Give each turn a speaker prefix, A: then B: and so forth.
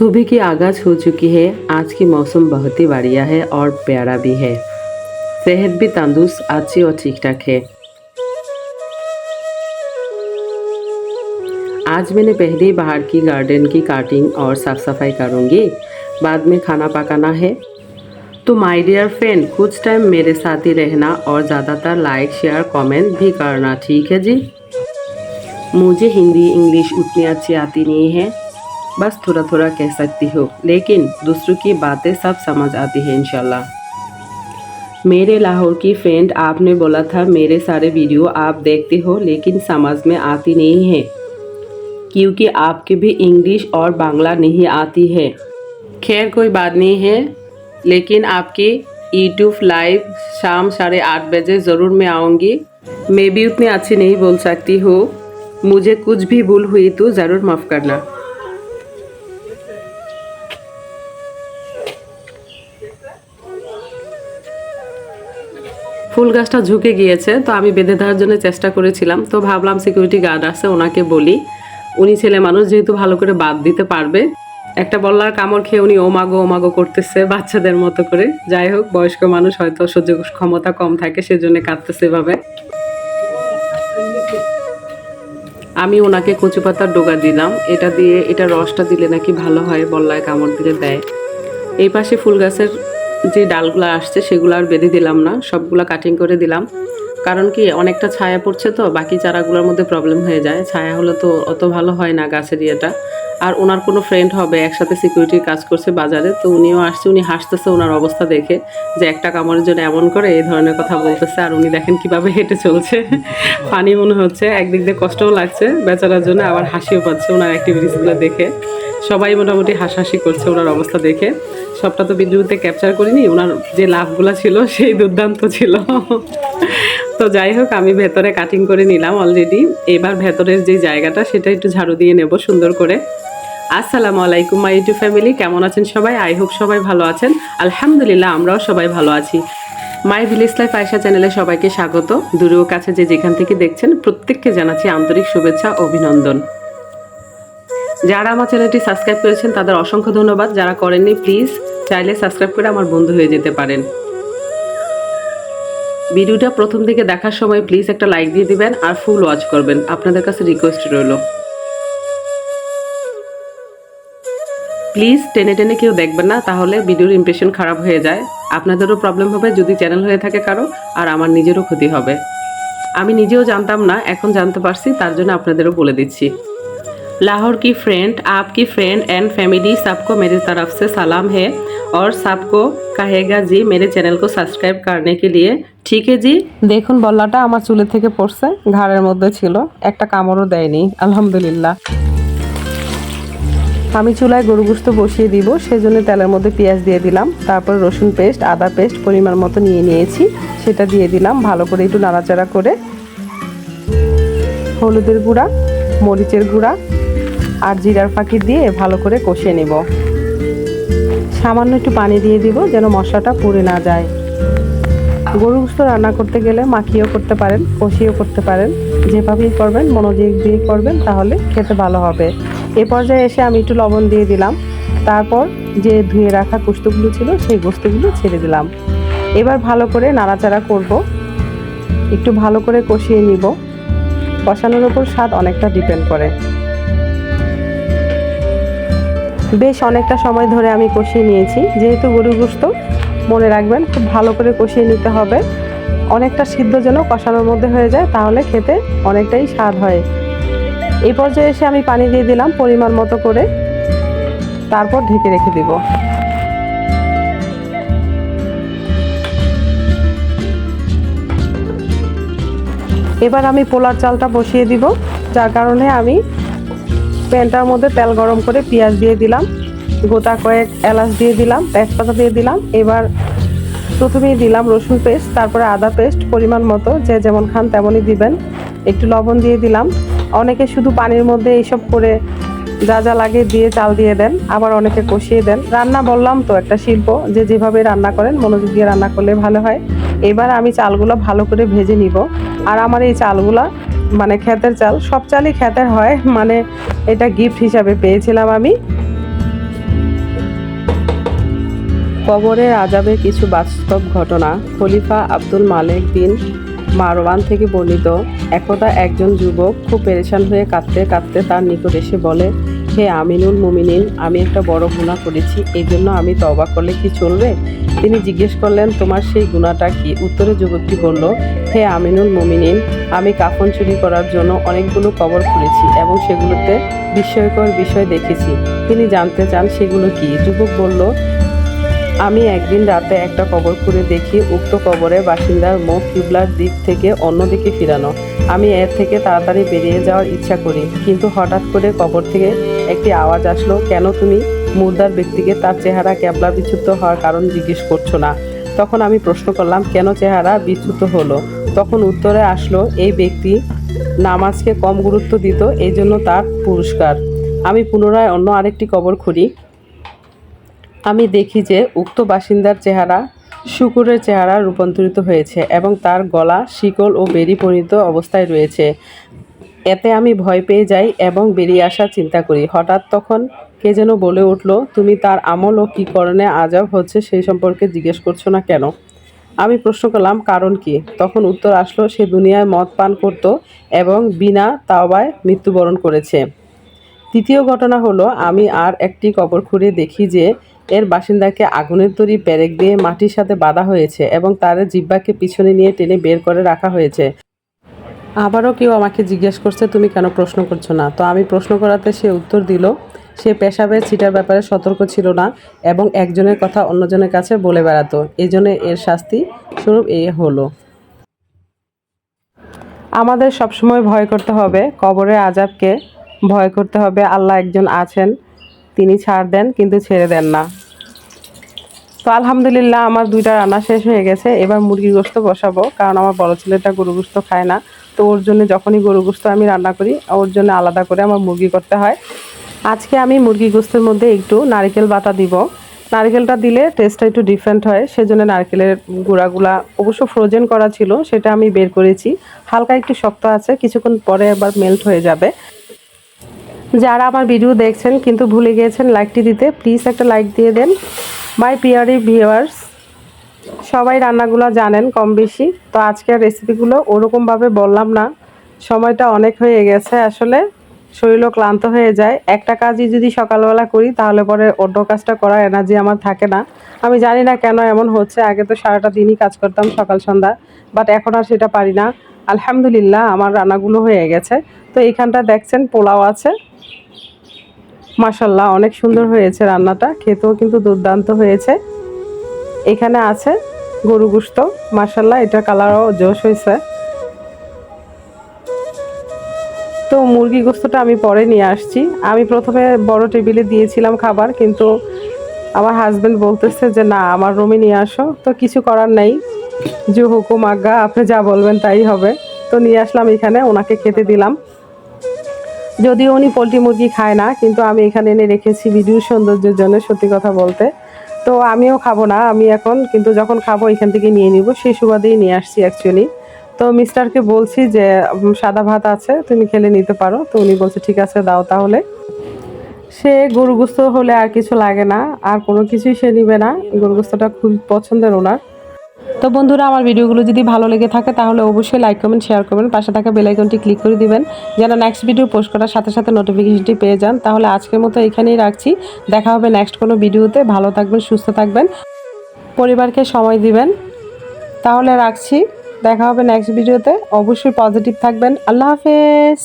A: सुबह की आगाज़ हो चुकी है। आज की मौसम बहुत ही बढ़िया है और प्यारा भी है। सेहत भी तंदुरुस्त, अच्छी और ठीक ठाक है। आज मैंने पहले ही बाहर की गार्डन की काटिंग और साफ़ सफाई करूँगी, बाद में खाना पकाना है। तो माय डियर फ्रेंड, कुछ टाइम मेरे साथ ही रहना और ज़्यादातर लाइक शेयर कमेंट भी करना, ठीक है जी। मुझे हिंदी इंग्लिश उतनी अच्छी आती नहीं है, बस थोड़ा थोड़ा कह सकती हो, लेकिन दूसरों की बातें सब समझ आती है इंशाल्लाह। मेरे लाहौर की फ्रेंड, आपने बोला था मेरे सारे वीडियो आप देखते हो लेकिन समझ में आती नहीं है, क्योंकि आपकी भी इंग्लिश और बांग्ला नहीं आती है। खैर कोई बात नहीं है, लेकिन आपकी यूट्यूब लाइव शाम 8:30 बजे ज़रूर मैं आऊँगी। मैं भी उतनी अच्छी नहीं बोल सकती हूँ, मुझे कुछ भी भूल हुई तो ज़रूर माफ़ करना। ফুল গাছটা ঝুঁকে গিয়েছে, তো আমি বেঁধে দেওয়ার জন্য চেষ্টা করেছিলাম। তো ভাবলাম সিকিউরিটি গার্ড আছে, ওনাকে বলি, উনি ছেলে মানুষ যেহেতু ভালো করে বাদ দিতে পারবে। একটা বল্লার কামড় খেয়ে উনি ওমাগো করতেছে বাচ্চাদের মতো করে। যাই হোক, বয়স্ক মানুষ হয়তো সহ্য ক্ষমতা কম থাকে, সেজন্য কাঁদতেছে এভাবে। আমি ওনাকে কচু পাতার ডোগা দিলাম, এটা রসটা দিলে নাকি ভালো হয়, বল্লায় কামড় দিলে দেয়। এই পাশে ফুল গাছের যে ডালগুলো আসছে সেগুলো আর বেঁধে দিলাম না, সবগুলা কাটিং করে দিলাম। কারণ কি, অনেকটা ছায়া পড়ছে তো বাকি চারাগুলোর মধ্যে প্রবলেম হয়ে যায়, ছায়া হলে তো অত ভালো হয় না গাছের ইয়েটা। আর ওনার কোনো ফ্রেন্ড হবে, একসাথে সিকিউরিটির কাজ করছে বাজারে, তো উনিও আসছে। উনি হাসতেছে ওনার অবস্থা দেখে, যে একটা কামড়ের জন্য এমন করে এই ধরনের কথা বলতেছে। আর উনি দেখেন কিভাবে হেঁটে চলছে, ফানি মনে হচ্ছে, একদিক দিয়ে কষ্টও লাগছে বেচারার জন্য, আবার হাসিও পাচ্ছে ওনার অ্যাক্টিভিটিসগুলো দেখে। সবাই মোটামুটি হাসাহাসি করছে ওনার অবস্থা দেখে। সবটা তো ভিডিওতে ক্যাপচার করিনি, ওনার যে লাভগুলো ছিল সেই দুর্দান্ত ছিল। তো যাই হোক, আমি ভেতরে কাটিং করে নিলাম অলরেডি। এবার ভেতরের যে জায়গাটা সেটা একটু ঝাড়ু দিয়ে নেব সুন্দর করে। আসসালামু আলাইকুম মাই ইউটিউব ফ্যামিলি, কেমন আছেন সবাই? আই হোপ সবাই ভালো আছেন। আলহামদুলিল্লাহ, আমরাও সবাই ভালো আছি। মাই ভিলেজ লাইফ আয়েশা চ্যানেলে সবাইকে স্বাগত। দূরেও কাছে যে যেখান থেকে দেখছেন প্রত্যেককে জানাচ্ছি আন্তরিক শুভেচ্ছা, অভিনন্দন। যারা আমার চ্যানেলটি সাবস্ক্রাইব করেছেন তাদের অসংখ্য ধন্যবাদ। যারা করেননি, প্লিজ চাইলে সাবস্ক্রাইব করে আমার বন্ধু হয়ে যেতে পারেন। ভিডিওটা প্রথম থেকে দেখার সময় প্লিজ একটা লাইক দিয়ে দিবেন আর ফুল ওয়াচ করবেন, আপনাদের কাছে রিকোয়েস্ট রইল। প্লিজ টেনে টেনে কেউ দেখবেন না, তাহলে ভিডিওর ইমপ্রেশন খারাপ হয়ে যায়। আপনাদেরও প্রবলেম হবে যদি চ্যানেল হয়ে থাকে কারো, আর আমার নিজেরও ক্ষতি হবে। আমি নিজেও জানতাম না, এখন জানতে পারছি, তার জন্য আপনাদেরও বলে দিচ্ছি। लाहौर की फ्रेंड, आपकी फ्रेंड एंड फैमिली सबको मेरी तरफ से सलाम है और सबको कहेगा जी मेरे चैनल को सब्सक्राइब करने के लिए, ठीक है जी। দেখুন বল্লাটা আমার চুলের থেকে পড়ছে, ঘাড়ের মধ্যে ছিল, একটা কামড়ও দেয়নি, আলহামদুলিল্লাহ। আমি চুলায় গরু গোশত বসিয়ে দিব, সেজন্য তেলের মধ্যে পেঁয়াজ দিয়ে দিলাম, তারপর রসুন পেস্ট, আদা পেস্ট পরিমাণ মতো নিয়েছি, সেটা দিয়ে দিলাম। ভালো করে একটু নাড়াচাড়া করে হলুদের গুঁড়া, মরিচের গুঁড়া আর জিরার ফাঁকি দিয়ে ভালো করে কষিয়ে নেব। সামান্য একটু পানি দিয়ে দিব যেন মশলাটা পুড়ে না যায়। গরু গোশত রান্না করতে গেলে মাখিয়েও করতে পারেন, কষিয়েও করতে পারেন, যেভাবেই করবেন মনোযোগ দিয়ে করবেন, তাহলে খেতে ভালো হবে। এ পর্যায়ে এসে আমি একটু লবণ দিয়ে দিলাম, তারপর যে ধুয়ে রাখা গোশতগুলো ছিল সেই গোশতগুলো ছেড়ে দিলাম। এবার ভালো করে নাড়াচাড়া করব, একটু ভালো করে কষিয়ে নিব। কষানোর উপর স্বাদ অনেকটা ডিপেন্ড করে। বেশ অনেকটা সময় ধরে আমি কষিয়ে নিয়েছি, যেহেতু গরুর গোশত, মনে রাখবেন খুব ভালো করে কষিয়ে নিতে হবে, অনেকটা সিদ্ধ যেন কষানোর মধ্যে হয়ে যায়, তাহলে খেতে অনেকটাই স্বাদ হয়। এই পর্যায়ে এসে আমি পানি দিয়ে দিলাম পরিমাণ মতো করে, তারপর ঢেকে রেখে দিব। এবার আমি পোলার চালটা বসিয়ে দিব, যার কারণে আমি প্যানটার মধ্যে তেল গরম করে পেঁয়াজ দিয়ে দিলাম, গোটা কয়েক এলাচ দিয়ে দিলাম, তেজপাতা দিয়ে দিলাম। এবার প্রথমেই দিলাম রসুন পেস্ট, তারপরে আদা পেস্ট পরিমাণ মতো, যে যেমন খান তেমনই দিবেন। একটু লবণ দিয়ে দিলাম। অনেকে শুধু পানির মধ্যে এইসব করে যা যা লাগে দিয়ে চাল দিয়ে দেন, আবার অনেকে কষিয়ে দেন। রান্না বললাম তো একটা শিল্প, যে যেভাবে রান্না করেন মনোযোগ দিয়ে রান্না করলে ভালো হয়। এবার আমি চালগুলো ভালো করে ভেজে নিব। আর আমার এই চালগুলা মানে ক্ষেতের চাল, সব চালই ক্ষেতের হয়, মানে এটা গিফট হিসাবে পেয়েছিলাম আমি। কবরের আযাবের কিছু বাস্তব ঘটনা। খলিফা আব্দুল মালেক বিন মারওয়ান থেকে বর্ণিত। একদা একজন যুবক খুব পেরেশান হয়ে কাঁদতে কাঁদতে তার নিকট এসে বলে, হে আমিনুল মুমিনিন, আমি একটা বড় গুনাহ করেছি, এই জন্য আমি তওবা করলে কি চলবে? তিনি জিজ্ঞেস করলেন, তোমার সেই গুনাহটা কি? উত্তরে যুবকটি বলল, হে আমিনুল মুমিনিন, আমি কাফন চুরি করার জন্য অনেকগুলো কবর খুঁড়েছি এবং সেগুলোতে বিস্ময়কর বিষয় দেখেছি। তিনি জানতে চান সেগুলো কি? যুবক বলল, আমি একদিন রাতে একটা কবর খুঁড়ে দেখি উক্ত কবরের বাসিন্দার মুখ কিবলার দিক থেকে অন্যদিকে ফিরানো। আমি এর থেকে তাড়াতাড়ি বেরিয়ে যাওয়ার ইচ্ছা করি, কিন্তু হঠাৎ করে কবর থেকে একটি আওয়াজ আসলো, কেন তুমি মুর্দার ব্যক্তিকে তার চেহারা ক্যাবলা বিচ্যুত হওয়ার কারণ জিজ্ঞেস করছো না? তখন আমি প্রশ্ন করলাম, কেন চেহারা বিচ্যুত হলো? তখন উত্তরে আসলো, এই ব্যক্তি নামাজকে কম গুরুত্ব দিত, এই জন্য তার পুরস্কার। আমি পুনরায় অন্য আরেকটি কবর খুঁড়ি। আমি দেখি যে উক্ত বাসিন্দার চেহারা শূকরের চেহারা রূপান্তরিত হয়েছে এবং তার গলা শিকল ও বেড়ি পরিণত অবস্থায় রয়েছে। এতে আমি ভয় পেয়ে যাই এবং বেরিয়ে আসার চিন্তা করি। হঠাৎ তখন কে যেন বলে উঠল, তুমি তার আমল ও কী কারণে আযাব হচ্ছে সেই সম্পর্কে জিজ্ঞেস করছো না কেন? আমি প্রশ্ন করলাম, কারণ কি? তখন উত্তর আসলো, সে দুনিয়ায় মদ পান করত এবং বিনা তাওবায় মৃত্যুবরণ করেছে। তৃতীয় ঘটনা হলো, আমি আর একটি কবর খুঁড়ে দেখি যে এর বাসিন্দাকে আগুনের তৈরি পেরেক দিয়ে মাটির সাথে বাঁধা হয়েছে এবং তার জিহ্বাকে পিছনে নিয়ে টেনে বের করে রাখা হয়েছে। আবারও কেউ আমাকে জিজ্ঞেস করছে, তুমি কেন প্রশ্ন করছো না? তো আমি প্রশ্ন করাতে সে উত্তর দিল, সে পেশাবের ছিটার ব্যাপারে সতর্ক ছিল না এবং একজনের কথা অন্যজনের কাছে বলে বেড়াতো, এই জন্য এর শাস্তি স্বরূপ এই হলো। আমাদের সবসময় ভয় করতে হবে কবরের আযাবকে, ভয় করতে হবে আল্লাহ একজন আছেন, তিনি ছাড় দেন কিন্তু ছেড়ে দেন না। তো আলহামদুলিল্লাহ আমার 2টা রান্না শেষ হয়ে গেছে। এবার মুরগির গোশত বসাবো, কারণ আমার বড় ছেলেটা গরু গোশত খায় না। তো ওর জন্য যখনই গরু গোশত আমি রান্না করি, ওর জন্য আলাদা করে আমার মুরগি করতে হয়। আজকে আমি মুরগি গোশতের মধ্যে একটু নারকেল বাটা দিব। নারকেলটা দিলে টেস্টটা একটু ডিফারেন্ট হয়, সেজন্য নারকেলের গুঁড়াগুলা অবশ্য ফ্রোজেন করা ছিল, সেটা আমি বের করেছি। হালকা একটু শক্ত আছে, কিছুক্ষণ পরে আবার মেল্ট হয়ে যাবে। যারা আমার ভিডিও দেখছেন কিন্তু ভুলে গিয়েছেন লাইকটি দিতে, প্লিজ একটা লাইক দিয়ে দেন। মাই প্রিয়ারি ভিউয়ার্স, সবাই রান্নাগুলো জানেন কম বেশি, তো আজকের রেসিপিগুলো ওরকমভাবে বললাম না, সময়টা অনেক হয়ে গেছে, আসলে শরীরও ক্লান্ত হয়ে যায়। একটা কাজই যদি সকালবেলা করি তাহলে পরে অন্য কাজটা করার এনার্জি আমার থাকে না। আমি জানি না কেন এমন হচ্ছে, আগে তো সারাটা দিনই কাজ করতাম সকাল সন্ধ্যা, বাট এখন আর সেটা পারি না। আলহামদুলিল্লাহ আমার রান্নাগুলো হয়ে গেছে। তো এইখানটা দেখছেন পোলাও আছে, মাশাল্লাহ অনেক সুন্দর হয়েছে রান্নাটা, খেতেও কিন্তু দুর্দান্ত হয়েছে। এখানে আছে গরু গোশত, মাশাল্লাহ এটা কালারও জোশ হয়েছে। তো মুরগি গোশতটা আমি পরে নিয়ে আসছি। আমি প্রথমে বড় টেবিলে দিয়েছিলাম খাবার, কিন্তু আমার হাজব্যান্ড বলতেছে যে না আমার রুমে নিয়ে আসো। তো কিছু করার নেই, যে হুকুম আজ্ঞা, আপনি যা বলবেন তাই হবে। তো নিয়ে আসলাম এখানে, ওনাকে খেতে দিলাম। যদিও উনি পোলট্রি মুরগি খায় না, কিন্তু আমি এখানে এনে রেখেছি ভিডিও সৌন্দর্যের জন্য, সত্যি কথা বলতে। তো আমিও খাবো না আমি এখন, কিন্তু যখন খাবো এখান থেকে নিয়ে নিব, সেই সুবাদেই নিয়ে আসছি অ্যাকচুয়ালি। তো মিস্টারকে বলছি যে সাদা ভাত আছে, তুমি খেলে নিতে পারো। তো উনি বলছে ঠিক আছে দাও তাহলে। সে গরু গোশত হলে আর কিছু লাগে না, আর কোনো কিছুই সে নিবে না, গরু গোশতটা খুব পছন্দের ওনার। তো বন্ধুরা, আমার ভিডিওগুলো যদি ভালো লেগে থাকে তাহলে অবশ্যই লাইক কমেন্ট শেয়ার করবেন, পাশে থাকা বেল আইকনটি ক্লিক করে দিবেন যেন নেক্সট ভিডিও পোস্ট করার সাথে সাথে নোটিফিকেশনটি পেয়ে যান। তাহলে আজকের মতো এখানেই রাখছি, দেখা হবে নেক্সট কোনো ভিডিওতে। ভালো থাকবেন, সুস্থ থাকবেন, পরিবারকে সময় দিবেন। তাহলে রাখছি, দেখা হবে নেক্সট ভিডিওতে। অবশ্যই পজিটিভ থাকবেন। আল্লাহ হাফেজ।